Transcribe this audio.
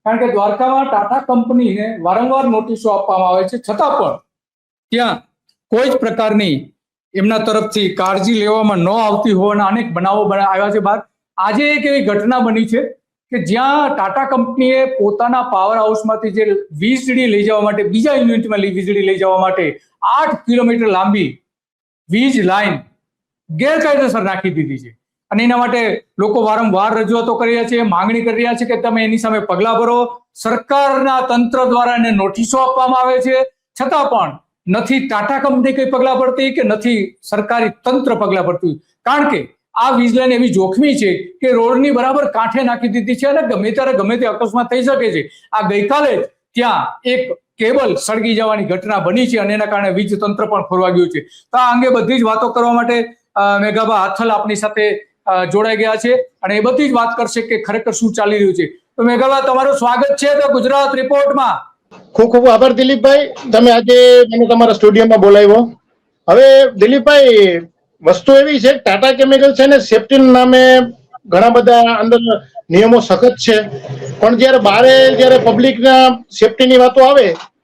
કારણ કે દ્વારકામાં ટાટા કંપનીને વારંવાર નોટિસો આપવામાં આવે છે, છતાં પણ ત્યાં કોઈ જ પ્રકારની એમના તરફથી કાળજી લેવામાં ન આવતી હોવાના અનેક બનાવો આવ્યા છે બહાર. આજે એક એવી ઘટના બની છે કે જ્યાં ટાટા કંપનીએ પોતાના પાવર હાઉસમાંથી જે વીજળી લઈ જવા માટે બીજા યુનિટમાં વીજળી લઈ જવા માટે 8 કિલોમીટર લાંબી વીજ લાઈન ગેરકાયદેસર નાખી દીધી છે. અને એના માટે લોકો વારંવાર રજૂઆતો કરી રહ્યા છે, માંગણી કરી રહ્યા છે કે તમે એની સામે પગલા ભરો. સરકારના તંત્ર દ્વારા એને નોટિસો આપવામાં આવે છે, છતાં પણ નથી ટાટા કંપની કઈ પગલા ભરતી કે નથી સરકારી તંત્ર પગલા ભરતું. કારણ કે આ વીજ લાઈન એવી જોખમી છે કે રોડની બરાબર કાંઠે નાખી દીધી છે અને ગમે ત્યારે ગમે તે અકસ્માત થઈ શકે છે. આ ગઈકાલે ત્યાં એક કેબલ સળગી જવાની ઘટના બની છે અને એના કારણે વીજ તંત્ર પણ ખોરવા ગયું છે. તો આ અંગે બધી જ વાતો કરવા માટે મેઘાબા હાથલ આપણી સાથે જોડાઈ ગયા છે અને એ બધી જ વાત કરશે કે ખરેખર શું ચાલી રહ્યું છે. તો મેઘાબા, તમારું સ્વાગત છે તો ગુજરાત રિપોર્ટમાં. ખૂબ ખૂબ આભાર દિલીપભાઈ, તમે આજે મને તમારા સ્ટુડિયોમાં બોલાવ્યો. હવે દિલીપભાઈ, વસ્તુ એવી છે ટાટા કેમિકલ છે ને સેફટી નામે ઘણા બધા અંદર નિયમો સખત છે, પણ જયારે બારે જયારે પબ્લિકના સેફટીની વાતો આવે